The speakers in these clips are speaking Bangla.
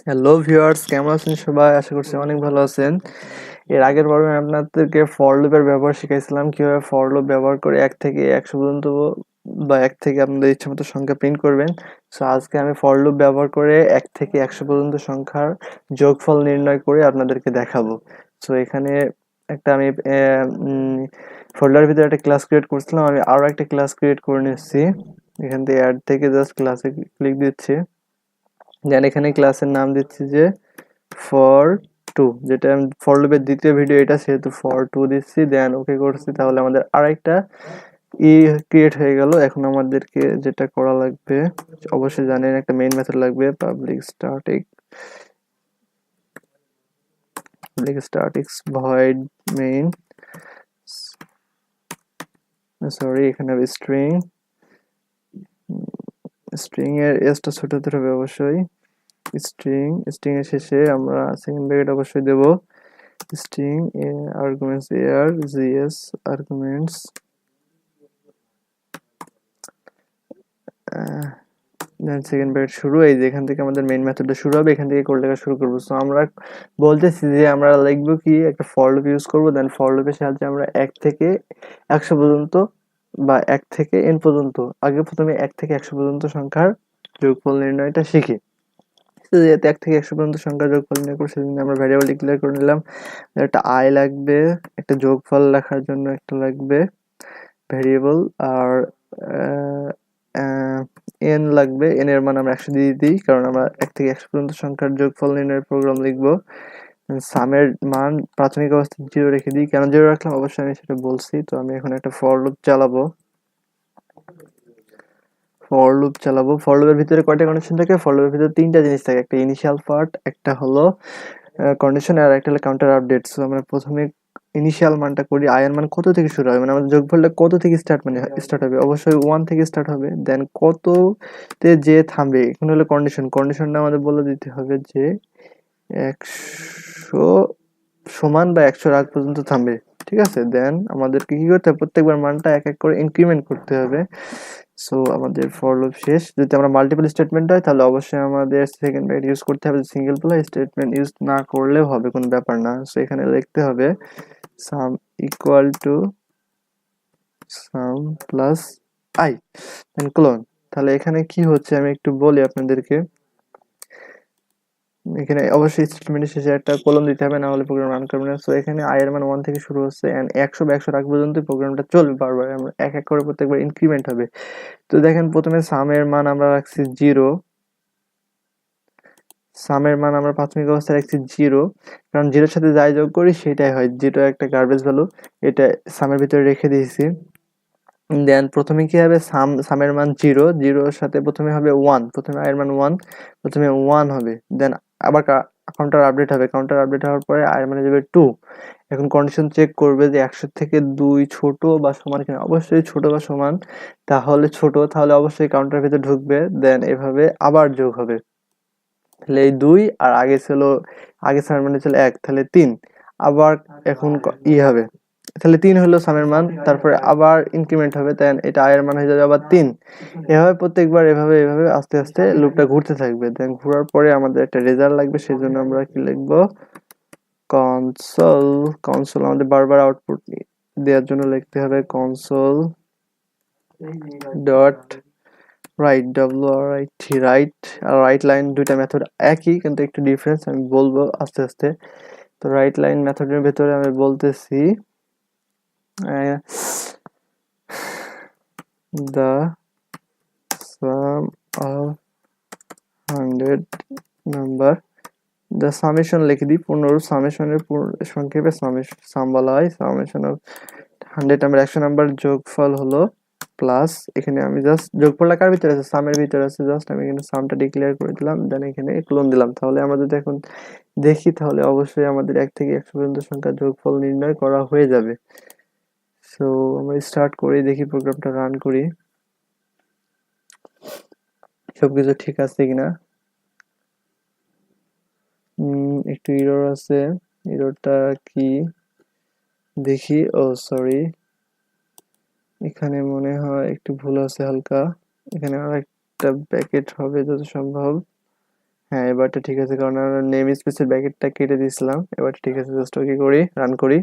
হ্যালো ভিউয়ার্স, কেমন আছেন সবাই? আশা করছি অনেক ভালো আছেন। এর আগের পর্বে আমি আপনাদেরকে ফর লুপের ব্যবহার শিখাইছিলাম, কিভাবে ফর লুপ ব্যবহার করে 1 থেকে 100 পর্যন্ত বা 1 থেকে আপনাদের ইচ্ছামতো সংখ্যা প্রিন্ট করবেন। সো আজকে আমি ফর লুপ ব্যবহার করে 1 থেকে 100 পর্যন্ত সংখ্যার যোগফল নির্ণয় করে আপনাদেরকে দেখাবো। সো এখানে একটা আমি ফোল্ডারের ভিতরে একটা ক্লাস ক্রিয়েট করছিলাম, আমি আরো একটা ক্লাস ক্রিয়েট করে নিচ্ছি। এখান থেকে অ্যাড থেকে জাস্ট ক্লাসে ক্লিক দিচ্ছি, দেন এখানে ক্লাসের নাম দিচ্ছি যে ফর টু, যেটা আমি ফর লুপের দ্বিতীয় ভিডিও এটা, সেহেতু ফর টু দিচ্ছি, দেন ওকে করছি। তাহলে আমাদের আরেকটা ক্রিয়েট হয়ে গেল। এখন আমাদেরকে যেটা করা লাগবে, অবশ্যই জানেন একটা মেইন মেথড লাগবে, পাবলিক ভয়েড মেইন, সরি এখানে হবে স্ট্রিং এর এসটা ছোট হতে হবে অবশ্যই। স্ট্রিং এর শেষে আমরা সেকেন্ড ব্র্যাকেট অবশ্যই দেব। স্ট্রিং আর্গুমেন্টস এর GS arguments, then second bracket শুরু। এই যে এখান থেকে আমাদের মেইন মেথডটা শুরু হবে, এখান থেকে কোড লেখা শুরু করব। সো আমরা বলতেছি যে আমরা লিখবো কি, একটা ফর লুপ ইউজ করব, দেন ফর লুপের সাহায্যে আমরা 1 থেকে 100 পর্যন্ত বা 1 থেকে n পর্যন্ত, আগে প্রথমে 1 থেকে 100 পর্যন্ত সংখ্যার যোগফল নির্ণয়টা শিখি। যেহেতু 1 থেকে 100 পর্যন্ত সংখ্যার যোগফল নির্ণয় করব, সেজন্য আমরা ভ্যারিয়েবল ডিক্লেয়ার করে নিলাম। একটা i লাগবে, একটা যোগফল লেখার জন্য একটা লাগবে ভ্যারিয়েবল, আর n লাগবে। n এর মান আমরা 100 দিয়ে দিই, কারণ আমরা 1 থেকে 100 পর্যন্ত সংখ্যার যোগফল নির্ণয়ের প্রোগ্রাম লিখব। সামের মান প্রাথমিক অবস্থায় 0 রেখে দিই। কেন 0 রাখলাম অবশ্যই আমি সেটা বলছি। তো আমি এখন একটা ফর লুপ চালাবো। ফর লুপের ভিতরে কয়টা কন্ডিশন থাকে? ফর লুপের ভিতরে 3টা জিনিস থাকে, একটা ইনিশিয়াল পার্ট, একটা হলো কন্ডিশন, আর একটা হলো কাউন্টার আপডেট। সো আমরা প্রথমে ইনিশিয়াল মানটা করি, i এর মান কত থেকে শুরু হবে, মানে আমাদের যোগফলটা কত থেকে স্টার্ট হবে, অবশ্যই 1 থেকে স্টার্ট হবে। দেন কততে যে থামবে, এখানে হলো কন্ডিশনটা আমাদের বলে দিতে হবে যে 100 সমান বা 100 আগ পর্যন্ত থামবে, ঠিক আছে। দেন আমাদেরকে কি করতে হবে, প্রত্যেকবার মানটা এক এক করে ইনক্রিমেন্ট করতে হবে। সো আমাদের ফর লুপ শেষ। যদি আমরা মাল্টিপল স্টেটমেন্ট হয় তাহলে অবশ্যই আমাদের সেকেন্ড ব্র্যাকেট ইউজ করতে হবে। সিঙ্গেল স্টেটমেন্ট ইউজ না করলেও হবে, কোনো ব্যাপার না। সো এখানে লিখতে হবে sum equal to sum plus I, then colon. তাহলে এখানে কি হচ্ছে আমি একটু বলি আপনাদেরকে। এখানে অবশ্যই স্টেটমেন্টের শেষে একটা কোলন দিতে হবে, না হলে প্রোগ্রাম রান করবে না। সো এখানে i এর মান 1 থেকে শুরু হচ্ছে এন্ড 100 বা 100 আগ পর্যন্ত প্রোগ্রামটা চলবে, বারবার আমরা এক এক করে প্রত্যেকবার ইনক্রিমেন্ট হবে। তো দেখেন প্রথমে সামের মান আমরা রাখছি 0, সামের মান আমরা প্রাথমিক অবস্থায় রাখছি 0, কারণ 0 এর সাথে যাই যোগ করি সেটাই হয়, যেটা একটা গার্বেজ ভ্যালু, এটা সামের ভিতরে রেখে দিয়েছি। দেন প্রথমে কি হবে, সামের মান 0, 0 এর সাথে প্রথমে হবে 1, প্রথমে i এর মান 1, প্রথমে 1 হবে। দেন আবার কাউন্টার আপডেট হওয়ার পরে i এর মান যাবে 2। এখন কন্ডিশন চেক করবে যে 100 থেকে 2 ছোট বা সমান কিনা, অবশ্যই ছোট বা সমান। তাহলে ছোট, তাহলে অবশ্যই কাউন্টারের ভিতরে ঢুকবে। দেন এভাবে আবার যোগ হবে। তাহলে এই 2 আর আগে সামের মান ছিল 1, তাহলে 3। আবার এখন হবে, তাহলে 3 হলো সামের মান, তারপরে আবার ইনক্রিমেন্ট হবে, দেন এটা i এর মান হয়ে যাবে আবার 3। এভাবে প্রত্যেকবার এভাবে আস্তে আস্তে লুপটা ঘুরতে থাকবে। দেন ঘোরার পরে আমাদের একটা রেজাল্ট লাগবে, সেজন্য আমরা কি লিখবো, কনসোল আমাদের বারবার আউটপুট দেওয়ার জন্য লিখতে হবে কনসোল ডট রাইট। আর রাইট লাইন দুইটা মেথড একই, কিন্তু একটু ডিফারেন্স, আমি বলবো আস্তে আস্তে। তো রাইট লাইন মেথডের ভেতরে আমি বলতেছি the sum of 100 number, the summation লিখে দিই। সামেশনের সংক্ষেপে সাম বলা হয়। সামেশন অফ 100 নাম্বার, 100 নাম্বার যোগফল হলো প্লাস, এখানে আমি জাস্ট যোগফলটা কার ভিতরে আছে, সামের ভিতরে আছে, জাস্ট আমি এখানে সামটা ডিক্লেয়ার করে দিলাম, দেন এখানে ক্লোন দিলাম। তাহলে আমরা যদি এখন দেখি, তাহলে অবশ্যই আমাদের 1 থেকে 100 পর্যন্ত সংখ্যা যোগফল নির্ণয় করা হয়ে যাবে। সো আমরা স্টার্ট করি, দেখি প্রোগ্রামটা রান করি সবকিছু ঠিক আছে কিনা। একটু এরর আছে, এররটা কি দেখি। ও সরি, এখানে মনে হয় একটু ভুল আছে হালকা, এখানে আর একটা ব্র্যাকেট হবে যত সম্ভব। হ্যাঁ, এবারটা ঠিক আছে, কারণ আমরা নেম স্পেসের ব্র্যাকেটটা কেটে দিয়েছিলাম। এবারটা ঠিক আছে, জাস্ট ওকে করি, রান করি।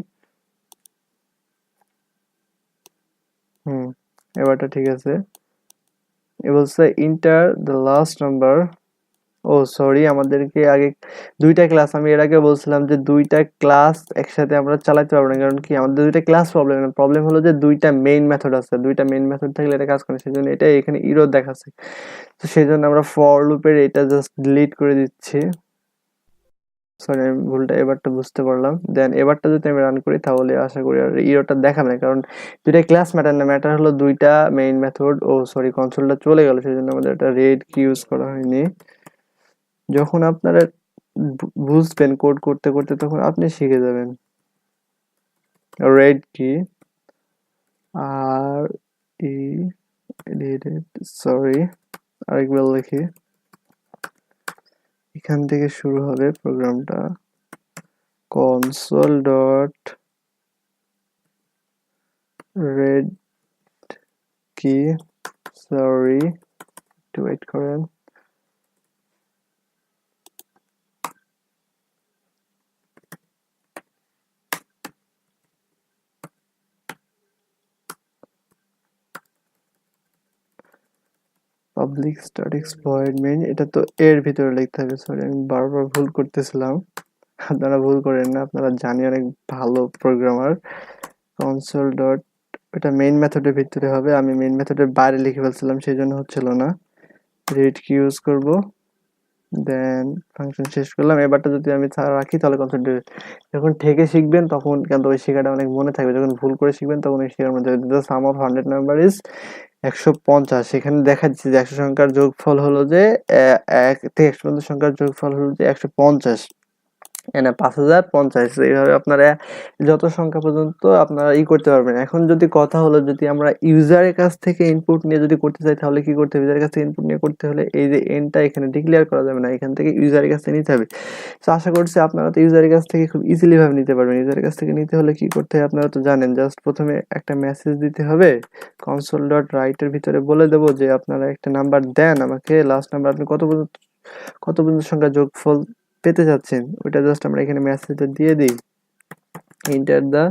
হুম, এবারটা ঠিক আছে। এ বলছে enter the last number. Oh sorry, আমাদেরকে আগে দুইটা ক্লাস, আমি এর আগে বলছিলাম যে দুইটা ক্লাস একসাথে আমরা চালাতে পারবো না, কারণ কি আমাদের দুইটা ক্লাস প্রবলেম না, প্রবলেম হলো যে দুইটা মেইন মেথড আছে, দুইটা মেইন মেথড থাকলে এটা কাজ করে, সেজন্য এটা এখানে ইরর দেখাচ্ছে। তো সেই জন্য আমরা ফর লুপের এটা জাস্ট ডিলিট করে দিচ্ছি। সরি, আমি ভুলটা এবারটা বুঝতে পারলাম। দেন এবারটা যদি আমি রান করি তাহলে আশা করি আর ইররটা দেখাবে না, কারণ দুইটা ক্লাস ম্যাটার না, ম্যাটার হলো দুইটা মেইন মেথড। ও সরি, কনসোলটা চলে গেল, সেই জন্য আমাদের এটা রেড কি ইউজ করা হয়নি। যখন আপনারা বুঝবেন কোড করতে করতে, তখন আপনি শিখে যাবেন। রেড কি, আর ই, সরি, আরেকবার লিখি। এখান থেকে শুরু হবে প্রোগ্রামটা, কনসোল ডট রেড কি, সরি, একটু ওয়েট করেন। পাবলিক স্ট্যাটিক ভয়েড মেইন, এটা তো এর ভিতরে লিখতে হবে। সরি, আমি বারবার ভুল করতেছিলাম, আপনারা ভুল করেন না, আপনারা জানি অনেক ভালো প্রোগ্রামার। কনসোল ডট, এটা মেইন মেথডের ভিতরে হবে, আমি মেইন মেথডের বাইরে লিখে ফেলছিলাম, সেই জন্য হচ্ছিল না। রিড কি ইউজ করব, দেন ফাংশন শেষ করলাম। এবারটা যদি আমি রাখি তাহলে কনসেন্ট্রেট, যখন ঠেকে শিখবেন তখন কিন্তু ওই শেখাটা অনেক মনে থাকবে, যখন ভুল করে শিখবেন তখন ওই শেখার মধ্যে the some of 100 number is 150। এখানে দেখা যাচ্ছে যে 100 সংখ্যার যোগফল হলো যে 1 থেকে 100 পর্যন্ত সংখ্যার যোগফল হলো যে 150, এনে 5050। এইভাবে আপনারা যত সংখ্যা পর্যন্ত আপনারা করতে পারবেন। এখন যদি কথা হলো, যদি আমরা ইউজারের কাছ থেকে ইনপুট নিয়ে যদি করতে চাই তাহলে কি করতে হবে? ইউজারের কাছ থেকে ইনপুট নিয়ে করতে হলে এই যে এনটা এখানে ডিক্লেয়ার করা যাবে না, এখান থেকে ইউজারের কাছ থেকে নিতে হবে। তো আশা করছি আপনারা তো ইউজারের কাছ থেকে খুব ইজিলি ভাবে নিতে পারবেন। ইউজারের কাছ থেকে নিতে হলে কি করতে হয় আপনারা তো জানেন, জাস্ট প্রথমে একটা মেসেজ দিতে হবে। কনসোল ডট রাইট এর ভিতরে বলে দেবো যে আপনারা একটা নাম্বার দেন আমাকে, লাস্ট নাম্বার আপনি কত পর্যন্ত সংখ্যা যোগফল পেতে যাচ্ছেন, ওইটা জাস্ট আমরা এখানে মেসেজটা দিয়ে দিই। Enter the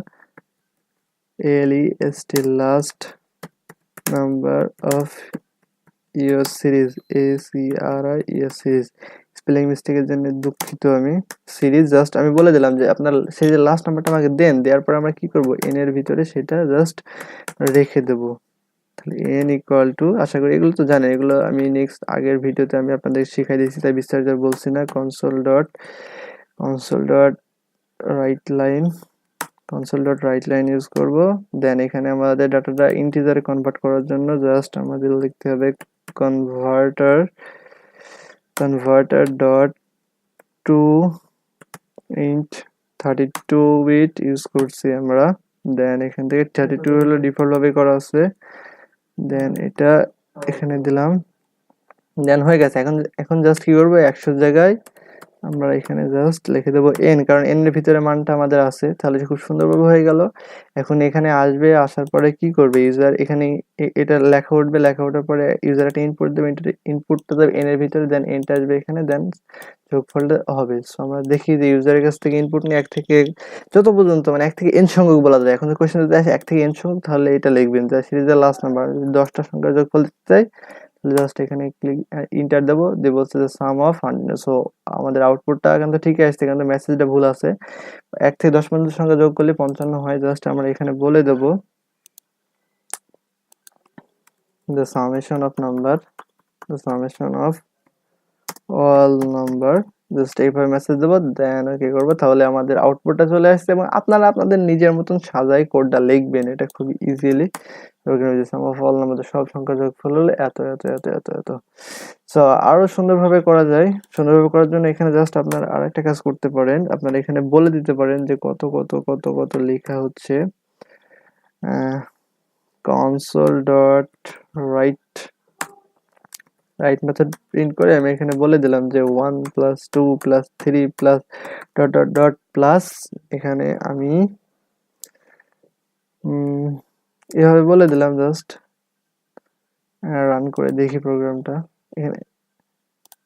ALEST last number of your series, ACRIES series. Spelling মিস্টেকের জন্য দুঃখিত, আমি সিরিজ জাস্ট আমি বলে দিলাম যে আপনার সিরিজের লাস্ট নাম্বারটা আমাকে দেন, দেওয়ার পর আমরা কি করব, এন এর ভিতরে সেটা জাস্ট রেখে দেব। তাহলে n ইকুয়াল টু, আশা করি এগুলো তো জানেন, এগুলো আমি নেক্সট আগের ভিডিওতে আমি আপনাদের শিখাই দিয়েছি, তাই বিস্তারিত বলছি না। Console dot right line, console dot right line use করব। দেন এখানে আমাদের ডাটাটা ইন্টিজারে কনভার্ট করার জন্য জাস্ট আমাদের লিখতে হবে converter, dot to int 32 bit use করছি আমরা। দেন এখান থেকে 32 হলো ডিফল্ট ভাবে করা আছে, দেন এটা এখানে দিলাম। দেন হয়ে গেছে। এখন এখন জাস্ট কি করবো, 100 জায়গায় আমরা এখানে জাস্ট লিখে দেবো n, কারণ n এর ভিতরে মানটা আমাদের আছে, তাহলে খুব সুন্দরভাবে হয়ে গেল। এখন এখানে আসবে, আসার পরে কি করবে ইউজার, এখানে এটা লেখা উঠবে, লেখা ওঠার পরে ইউজার একটা ইনপুট দেবে, ইনপুটটা দেবে n এর ভিতরে, দেন nটা আসবে এখানে, দেন যোগফলটা হবে। সো আমরা দেখি যে ইউজারের কাছ থেকে ইনপুট নিয়ে 1 থেকে যত পর্যন্ত, মানে 1 থেকে n সংখ্যক বলা যায়। এখন যদি কোশ্চেন যদি আসে 1 থেকে n সংখ্যক, তাহলে এটা লিখবেন যে সিরিজের লাস্ট নাম্বার, যদি 10টা সংখ্যার যোগফল দিতে চাই জাস্ট এখানে ক্লিক ইন্টার দেবো, দিয়ে বলছে যে সাম অফ 100। সো আমাদের আউটপুটটা কিন্তু ঠিকই আসছে, কিন্তু মেসেজটা ভুল আছে। 1 থেকে 10 পর্যন্ত সংখ্যা যোগ করলে 55 হয়, জাস্ট আমরা এখানে বলে দেবো the summation of number, the summation of all number, just এইভাবে মেসেজ দেবো। দেন কি করবো, তাহলে আমাদের আউটপুটটা চলে আসছে, এবং আপনারা আপনাদের নিজের মতন সাজাই কোডটা লিখবেন, এটা খুব easily. Some of all number, সব সংখ্যা যোগফল হলে এত এত এত এত এত। সো আরো সুন্দরভাবে করা যায়। সুন্দরভাবে করার জন্য এখানে জাস্ট আপনারা আরেকটা কাজ করতে পারেন, আপনারা এখানে বলে দিতে পারেন যে কত কত কত কত লেখা হচ্ছে। Console dot right, right method print করে আমি এখানে বলে দিলাম যে 1 plus 2 plus 3 plus dot dot dot plus, এখানে আমি এভাবে বলে দিলাম। জাস্ট রান করে দেখি প্রোগ্রামটা। এখানে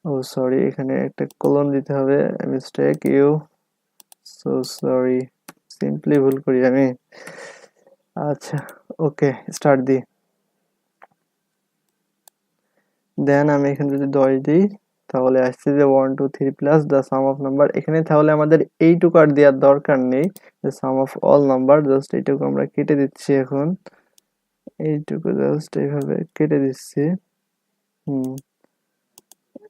ও সরি, এখানে একটা কলন দিতে হবে, mistake you, so sorry, simply ভুল করি আমি। আচ্ছা, ওকে, স্টার্ট দি। দেন আমি এখানে যদি 10 দিই তাহলে আসছে যে 1 2 3 plus the some of number. এখানে তাহলে আমাদের এইটুকু আর দেওয়ার দরকার নেই, যে সাম অফ অল নাম্বার, জাস্ট এইটুকু আমরা কেটে দিচ্ছি এখন। এইটুকু জাস্ট এইভাবে কেটে দিচ্ছি। হুম,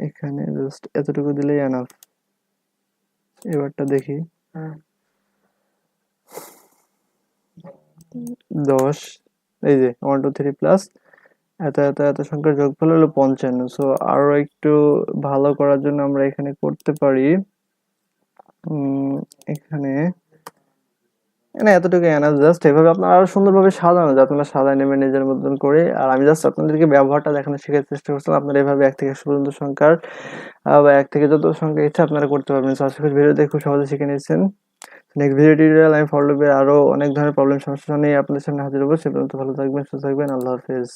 এখানে জাস্ট এতটুকু দিলেই এনাফ। এবারটা দেখি। 10, এই যে 1 2 3 প্লাস এত এত এত সংখ্যার যোগফল হলো 55। সো আরো একটু ভালো করার জন্য আমরা এখানে করতে পারি, এখানে না, এতটুকু এনাফ। জাস্ট এভাবে আপনারা আরো সুন্দরভাবে সাজানো যায়, আপনারা সাজায় নেবেন নিজের মতন করে। আর আমি জাস্ট আপনাদেরকে ব্যবহারটা দেখানোর শেখার চেষ্টা করছিলাম। আপনারা এভাবে 1 থেকে 100 পর্যন্ত সংখ্যার বা 1 থেকে যত সংখ্যা ইচ্ছা আপনারা করতে পারবেন। সো আশা করি ভিডিও দেখে খুব সহজে শিখে নিয়েছেন। নেক্সট ভিডিও টিউটোরিয়াল আমি ফলো আরো অনেক ধরনের প্রবলেম সমস্যা নিয়ে আপনাদের সামনে হাজির হবো। সে পর্যন্ত ভালো থাকবেন, সুস্থ থাকবেন। আল্লাহ হাফেজ।